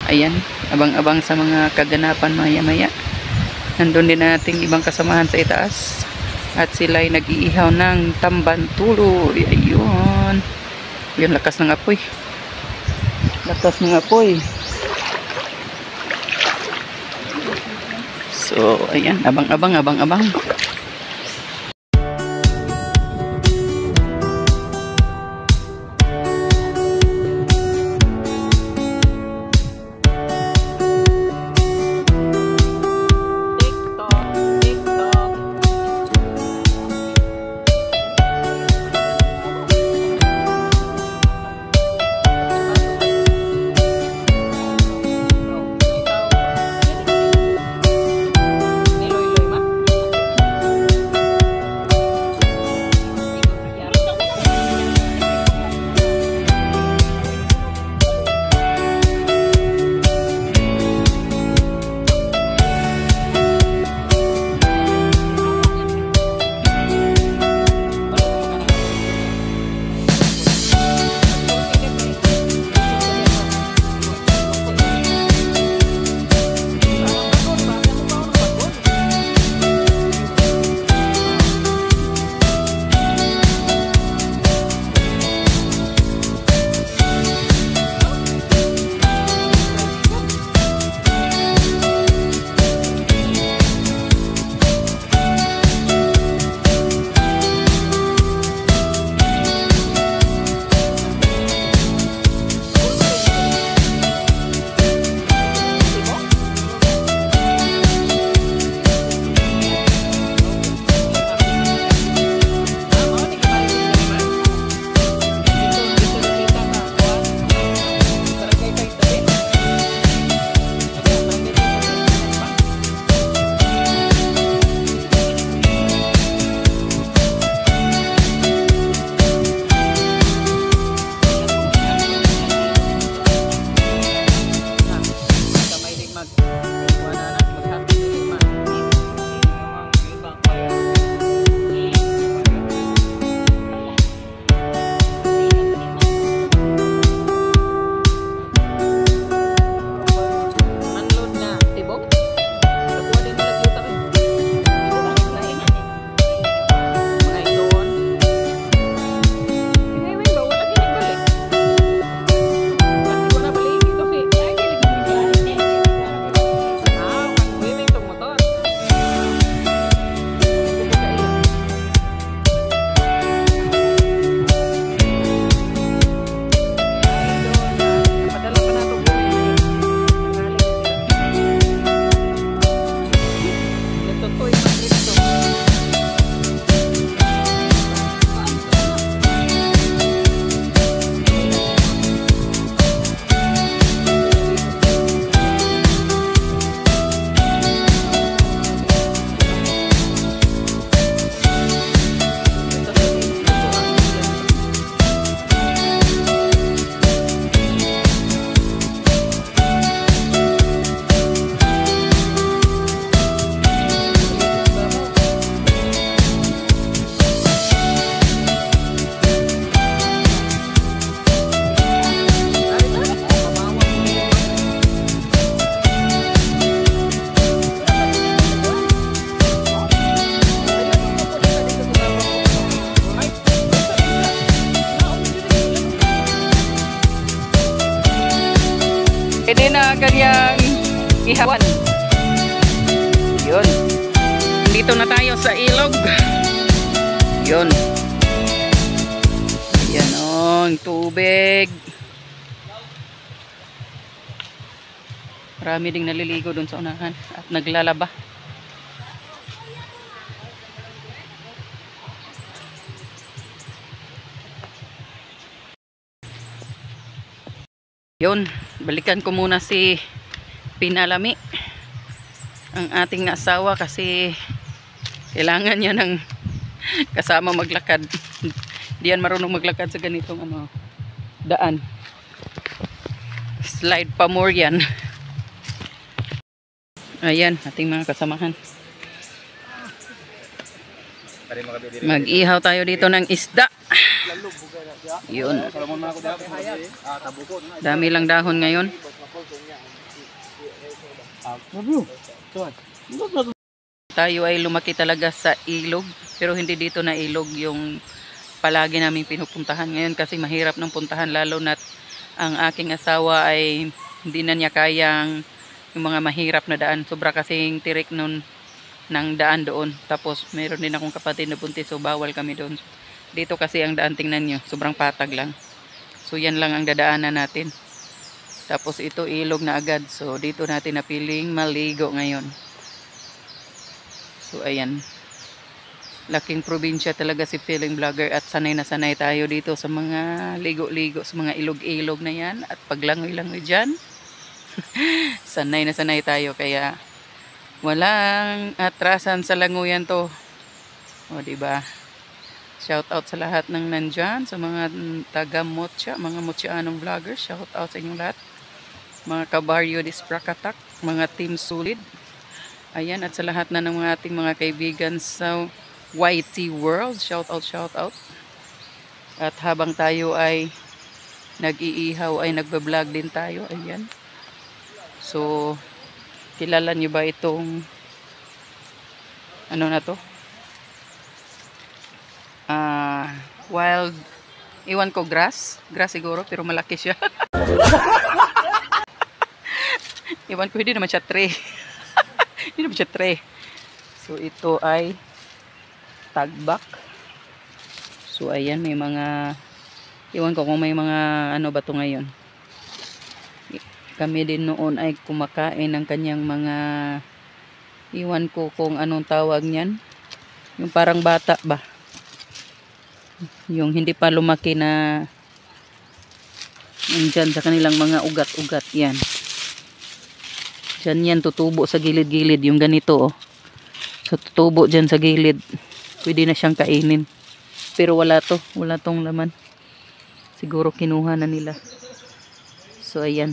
Ayan, abang-abang sa mga kaganapan maya-maya. Nandun din nating ibang kasamahan sa itaas. At sila ay nag-iihaw ng tambantulo. Ayun. Yun, lakas ng apoy. Lakas ng apoy. So, ayan, abang-abang, abang-abang. Pwede na kanyang ihawan. Yun. Dito na tayo sa ilog. Yun. Yan o, ang tubig. Marami ding naliligo dun sa unahan at naglalaba. Yun, balikan ko muna si Pinalami, ang ating asawa, kasi kailangan niya ng kasama maglakad. Di yan marunong maglakad sa ganitong daan. Slide pa more yan. Ayan, ating mga kasamahan. Mag-ihaw tayo dito ng isda. Yun. Dami lang dahon ngayon. Tayo ay lumaki talaga sa ilog, pero hindi dito na ilog yung palagi namin pinupuntahan ngayon kasi mahirap ng puntahan, lalo na ang aking asawa ay hindi na niya kayang yung mga mahirap na daan. Sobra kasing tirik nun ng daan doon. Tapos mayroon din akong kapatid na buntis, so bawal kami doon. Dito kasi ang daan, tingnan nyo, sobrang patag lang. So yan lang ang dadaanan natin. Tapos ito ilog na agad, so dito natin napiling maligo ngayon. So ayan, laking probinsya talaga si Feeling Vlogger at sanay na sanay tayo dito sa mga ligo-ligo, sa mga ilog-ilog na yan at paglangoy-langoy dyan. Sanay na sanay tayo, kaya walang atrasan sa languyan to. O diba? Shout out sa lahat ng nandyan, sa mga taga Motya, mga Motyaanong vloggers. Shout out sa inyong lahat. Mga kabaryo disprakatak, mga team solid. Ayan, at sa lahat na ng ating mga kaibigan sa YT World, shout out, shout out. At habang tayo ay nag-iihaw, ay nagbablog din tayo. Ayan. So, kilala nyo ba itong ano na to? Wild, iwan ko, grass siguro, pero malaki siya. Iwan ko, hindi naman siya tray. Hindi naman siya tray. So, ito ay tagbak. So, ayan, may mga, iwan ko kung may mga, ano ba ito ngayon. Kami din noon ay kumakain ng kanyang mga, iwan ko kung anong tawag niyan. Yung parang bata ba? Yung hindi pa lumaki na, yung dyan sa kanilang mga ugat-ugat, yan. Dyan yan, tutubo sa gilid-gilid, yung ganito, oh. So, tutubo dyan sa gilid. Pwede na siyang kainin. Pero wala to, wala tong laman. Siguro kinuha na nila. So, ayan.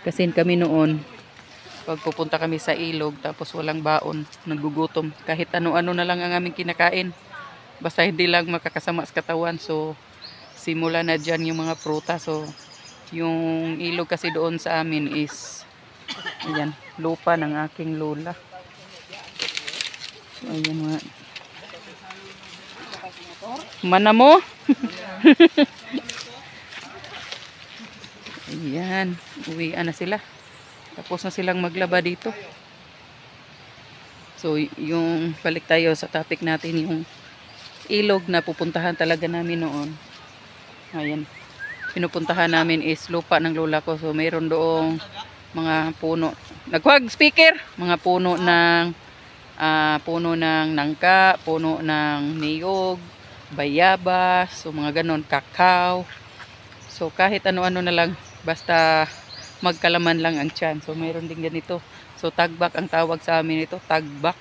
Kasi kami noon, pag pupunta kami sa ilog, tapos walang baon, nagugutom. Kahit ano-ano na lang ang aming kinakain. Basta hindi lang makakasama sa katawan. So, simula na dyan yung mga pruta. So, yung ilog kasi doon sa amin is, ayan, lupa ng aking lola. So, ayan mga. Mana mo? Ayan, uwian na sila. Tapos na silang maglaba dito. So, yung balik tayo sa topic natin, yung ilog na pupuntahan talaga namin noon. Ayan. Pinupuntahan namin is lupa ng lola ko. So, mayroon doong mga puno. Nagwag speaker! Mga puno ng nangka, puno ng niyog, bayabas, so mga ganon, kakao. So, kahit ano-ano na lang, basta magkalaman lang ang tiyan. So, mayroon din ganito. So, tagbak ang tawag sa amin ito, tagbak.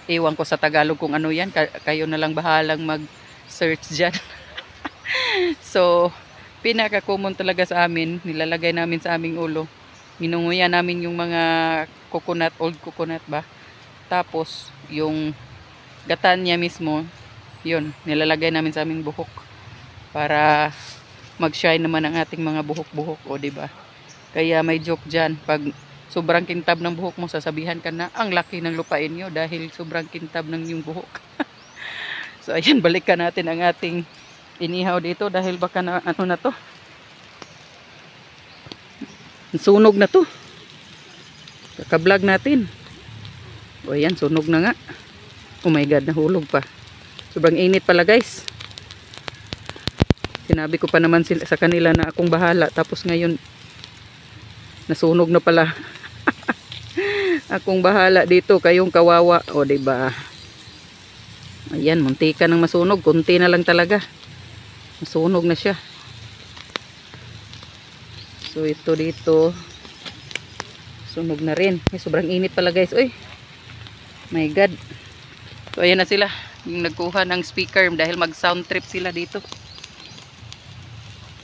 Ewan ko sa Tagalog kung ano yan. Kayo na lang bahalang mag-search dyan. So, pinaka-common talaga sa amin. Nilalagay namin sa aming ulo. Minunguya namin yung mga coconut, old coconut ba. Tapos, yung gatan niya mismo, yun, nilalagay namin sa aming buhok. Para mag-shine naman ang ating mga buhok-buhok. O, diba? Kaya may joke dyan. Pag sobrang kintab ng buhok mo, sasabihan ka na, ang laki ng lupain nyo dahil sobrang kintab ng yung buhok. So, ayan, balikan natin ang ating inihaw dito dahil baka na, ano na to. Sunog na to. Kaka-vlog natin. O, ayan, sunog na nga. Oh my God, nahulog pa. Sobrang init pala, guys. Sinabi ko pa naman sa kanila na akong bahala. Tapos ngayon, nasunog na pala. Akong bahala dito, kayong kawawa. O, diba? Ayan, muntika ng masunog. Kunti na lang talaga. Masunog na siya. So, ito dito. Sunog na rin. Ay, sobrang init pala, guys. Uy. My God. So, ayan na sila. Yung nagkuha ng speaker dahil mag-sound trip sila dito.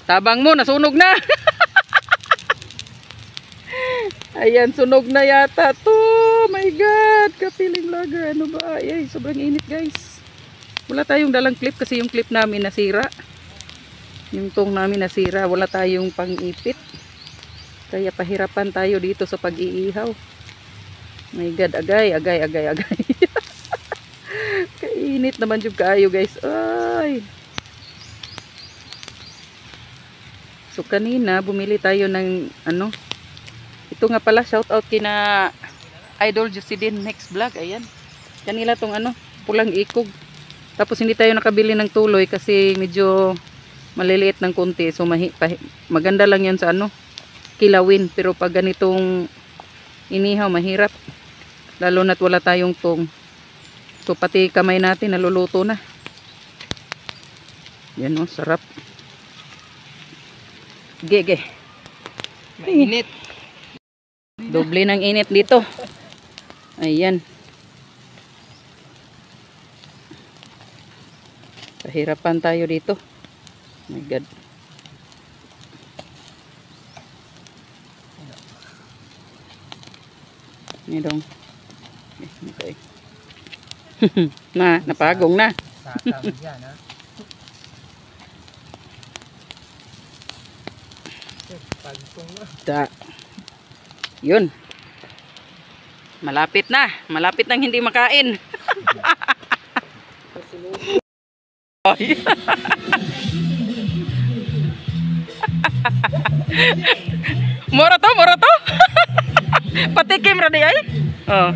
Tabang mo, nasunog na. Ayan, sunog na yata to. My God, ka-Feeling Vlogger. Ano ba? Ay, sobrang init, guys. Wala tayong dalang clip kasi yung clip namin nasira. Yung tong namin nasira. Wala tayong pang-ipit. Kaya pahirapan tayo dito sa pag-iihaw. My God, agay. Kainit naman yung kaayo guys. Ay. So kanina bumili tayo ng ano. Ito nga pala, shout out kina Idol Josidin next vlog. Ayan. Kanila tong ano, pulang ikog. Tapos hindi tayo nakabili ng tuloy kasi medyo maliliit ng konti. So maganda lang 'yan sa ano, kilawin. Pero pag ganitong inihaw mahirap. Lalo na't wala tayong tong. So pati kamay natin naluluto na. Yan o, sarap. Gege. Mainit. Doble ng init dito. Ayan. Pahirapan tayo dito. Oh my God. Ini dong. Okay. Napagong na. Sakang yan, ha? Pagtong na. Yun. Malapit na. Malapit nang hindi makain. Mura to. Patikim ra di ay. Oh.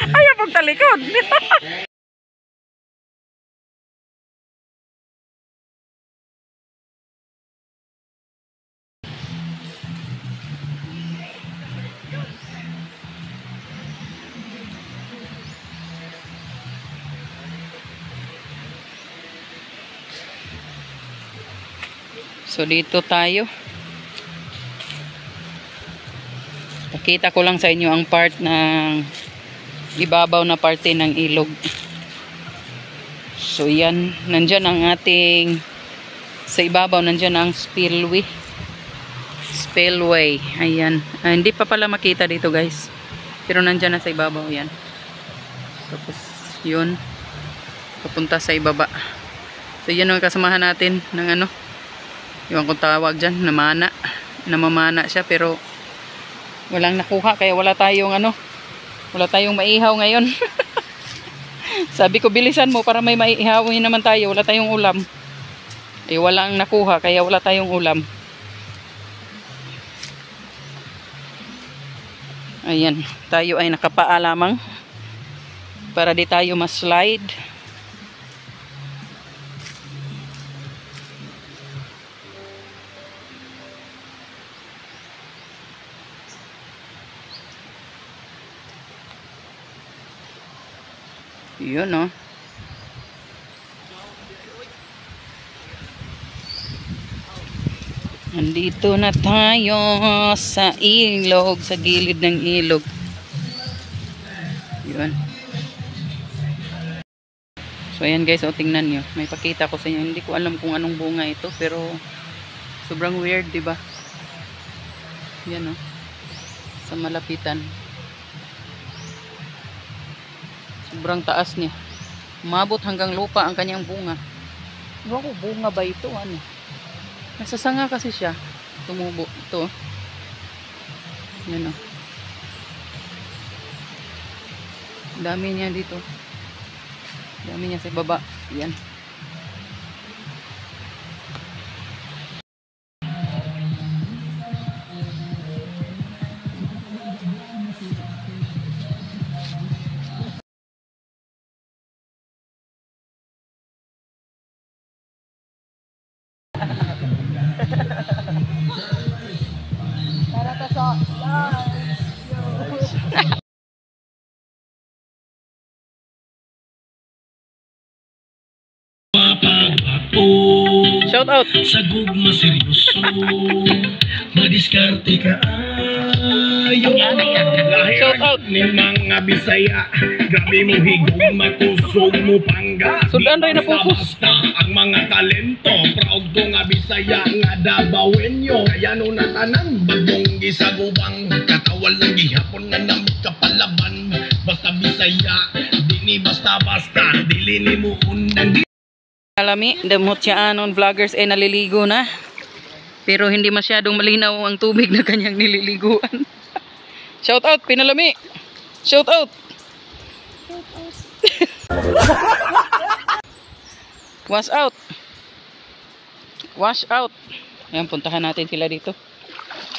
Ayaw pag talikod. So dito tayo. Pakita ko lang sa inyo ang part ng ibabaw na parte ng ilog. So yan, nandyan ang ating sa ibabaw, nandyan ang spillway. Ayan. Hindi pa pala makita dito guys. Pero nandyan na sa ibabaw yan. Tapos yun, papunta sa ibaba. So yan ang kasamahan natin ng ano, yung kung tawag dyan, namamana siya pero walang nakuha kaya wala tayong ano, wala tayong maihaw ngayon. Sabi ko bilisan mo para may maihawin naman tayo, wala tayong ulam. Eh walang nakuha kaya wala tayong ulam. Ayan, tayo ay nakapaa lamang para di tayo ma-slide. Yun o. Nandito na tayo sa ilog, sa gilid ng ilog. Yun. So ayan guys, o tingnan nyo. May pakita ko sa inyo. Hindi ko alam kung anong bunga ito, pero sobrang weird, diba? Yan o. Sa malapitan. Sobrang taas niya. Umabot hanggang lupa ang kanyang bunga. Ewan ko, bunga ba ito? Ano? Nasasanga kasi siya. Tumubo. Ito. Yan o. Dami niya dito. Dami niya sa baba. Yan. Para ka sa Shout out. Sa gugma seryoso, madiskarte ka ayo. Shout out. Ni mga Bisaya, grabe mo higog, makusog mo pangga. Sudan rin na focus. Basta ang mga talento, proud ko nga Bisaya nga Dabawenyo. Kaya no natanan, bagong gisagubang, katawal ng gihapon na namit kapalaban. Basta Bisaya, di ni basta-basta dili ni mo undang. Alami, damot siya anon vloggers ay naliligo na. Pero hindi masyadong malinaw ang tubig na kanyang nililiguan. Shout out, Pinalami! Shout out! Wash out! Wash out! Ayan, puntahan natin sila dito.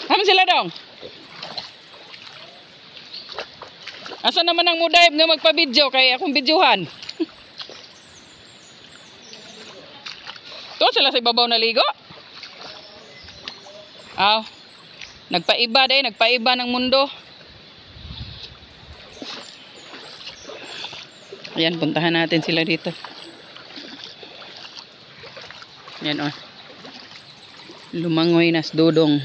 Haman sila dong? Asa naman ang mudayb nga magpa-video kaya akong videohan? To sila sa ibabaw na ligo? Aw. Nagpaiba day, nagpaiba ng mundo. Ayan, puntahan natin sila dito. Ayan o. Lumangoy nas dodong.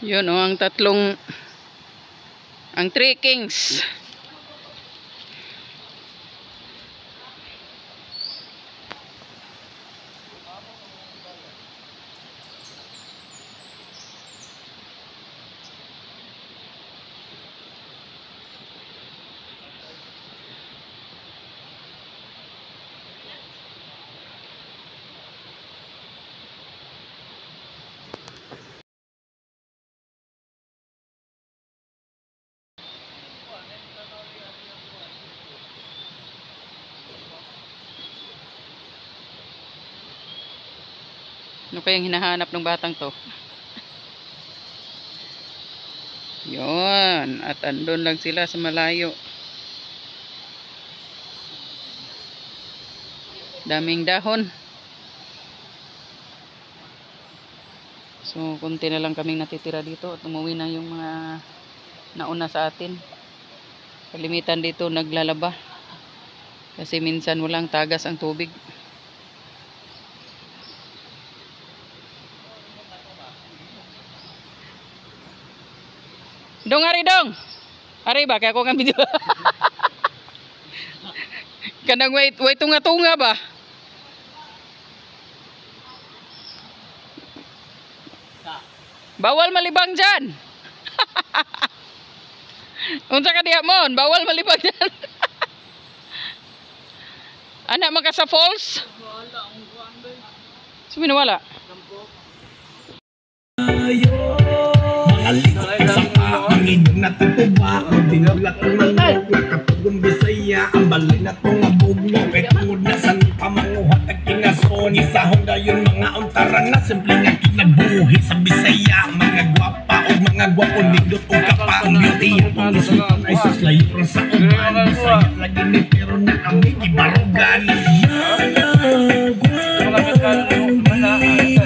Yun o, ang tatlong, ang 3 kings. Ano kayang hinahanap ng batang to? Yun. At andun lang sila sa malayo. Daming dahon. So, kunti na lang kaming natitira dito. At umuwi na yung mga nauna sa atin. Kalimitan dito naglalaba. Kasi minsan walang tagas ang tubig. Dong, ari dong. Ari ba? Kaya ako nga video. Kanang wait tunga-tunga ba? Bawal malibang dyan. Unsa ka diha mon? Bawal malibang dyan. Anak maka sa falls? Sumi wala. Malikot sa kaangin na tatuba o dinulat ng manok na katugong Bisaya ang balay na tong abuglo kay tungod na sa pamanguhat at kinason isahong dayon mga untaran na simple nga kinabuhi sa Bisaya mga gwapa o mga gwapo nindot o kapa ang beauty ang isutan ay suslayuran sa uban Bisaya lagi ni pero na kami ibarugan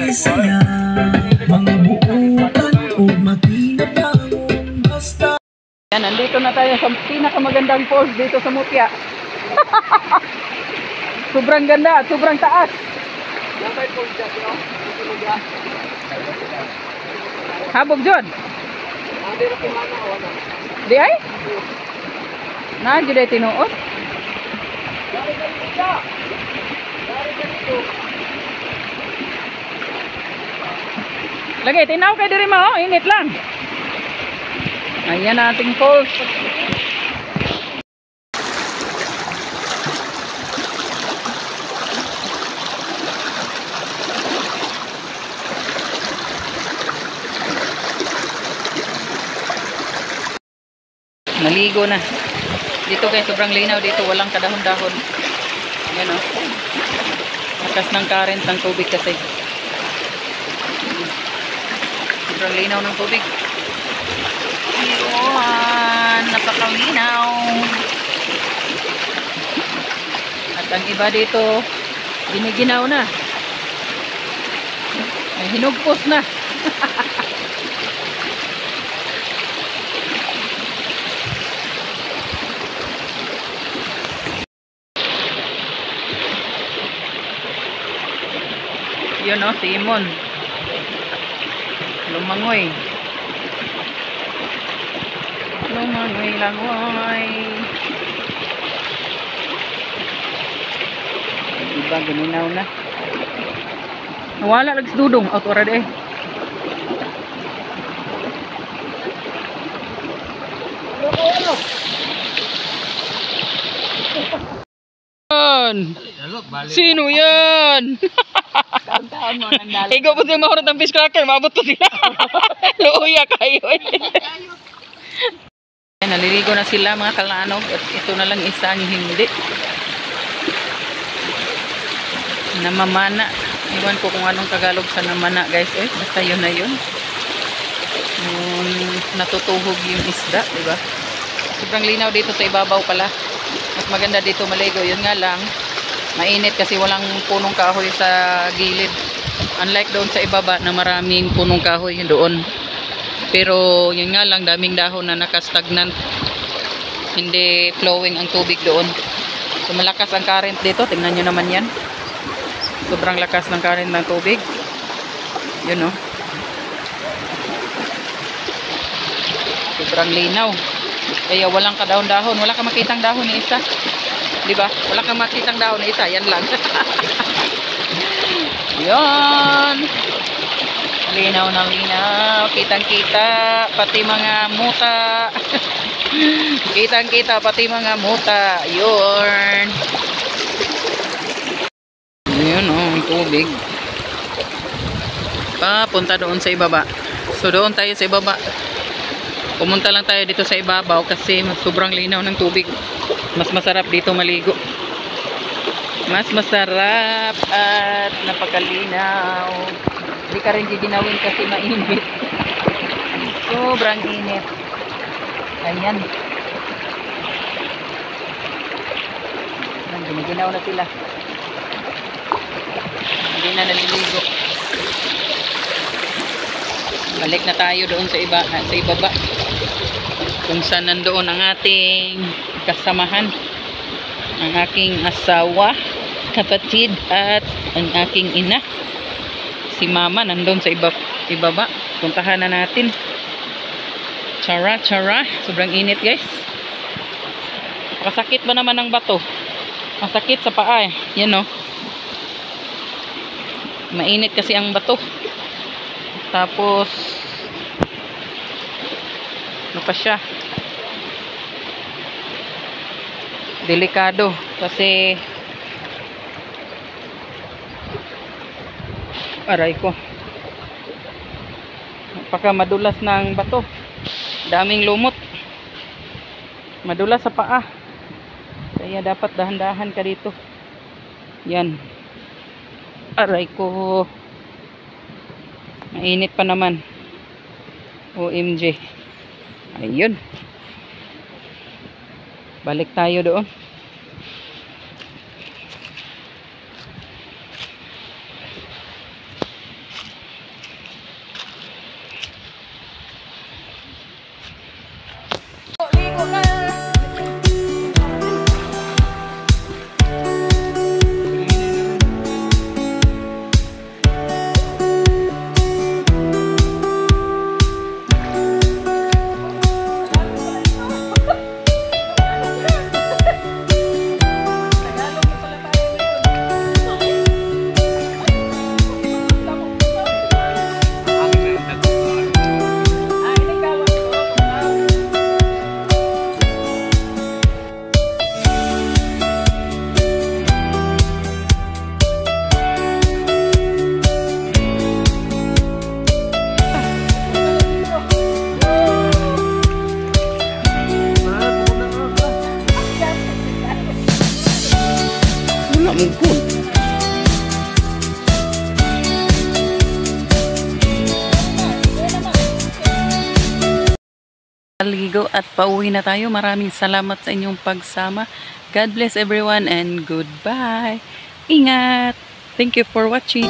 Bisaya mga buutan o makinabang basta. Yan, nandito na tayo sa pinakamagandang falls dito sa Mutya. Sobrang ganda at sobrang taas. Habog John. Di ay? Na, jud ay tinuot. Lagi, tinaw kayo diri mo, oh. Init lang. Ayan na ating falls. Naligo na. Dito guys, sobrang linaw dito. Walang kadahon-dahon. Ayan o. Lakas ng current ng tubig kasi. Sobrang linaw ng tubig. Ayun, napakalinaw. At ang iba dito, giniginaw na. Ay, hinugpos na. Yun o, si Imon. Lumangoy. Lumangoy, langoy. Diba, guminaw na. Nawala lang si Dudong. Out ora de. Sino yan? Taon mo nang dala. Ikaw po siya mahurot ng fish cracker. Mabot po sila. Luya kayo. Naliligo na sila mga kalanog. At ito na lang isa ang hindi. Namamana. Iwan ko kung anong Tagalog sa namana guys. Basta yun na yun. Natutuhog yung isda. Diba? Sobrang linaw dito sa ibabaw pala. Mas maganda dito maligo. Yun nga lang. Mainit kasi walang punong kahoy sa gilid. Unlike doon sa ibaba na maraming punong kahoy doon. Pero yun nga lang, daming dahon na nakastagnant. Hindi flowing ang tubig doon. So malakas ang current dito. Tingnan nyo naman yan. Sobrang lakas ng current ng tubig. Yun o. Sobrang linaw. Kaya walang kadahon-dahon. Wala kang makitang dahon ni isa. Diba? Wala kang makitang dahon na isa. Yan lang. Yan. Linaw na linaw. Kitang-kita. Pati mga muta. Kitang-kita. Pati mga muta. Yun. Yun o. Ang tubig. Papunta doon sa ibaba. So doon tayo sa ibaba. Pumunta lang tayo dito sa ibabaw kasi sobrang linaw ng tubig. Mas masarap dito maligo. Mas masarap at napakalinaw. Hindi ka rin giginawin kasi mainit. Sobrang init. Ayan. Giniginaw na sila. Hindi na naliligo. Balik na tayo doon sa ibaba. Kung saan nandoon ang ating kasamahan, ang aking asawa, kapatid at ang aking ina. Si mama nandoon sa ibaba. Puntahan na natin. Chara. Sobrang init guys. Masakit ba naman ang bato? Masakit sa paa. Yan o. Mainit kasi ang bato. Tapos ano pa siya? Delikado kasi aray ko. Napaka madulas ng bato. Daming lumot. Madulas sa paa. Kaya dapat dahan-dahan ka dito. Yan. Aray ko. Mainit pa naman. OMG. Ayun. Balik tayo doon. Mungkul. Ligo at pauwi na tayo. Maraming salamat sa inyong pagsama. God bless everyone and goodbye. Ingat. Thank you for watching.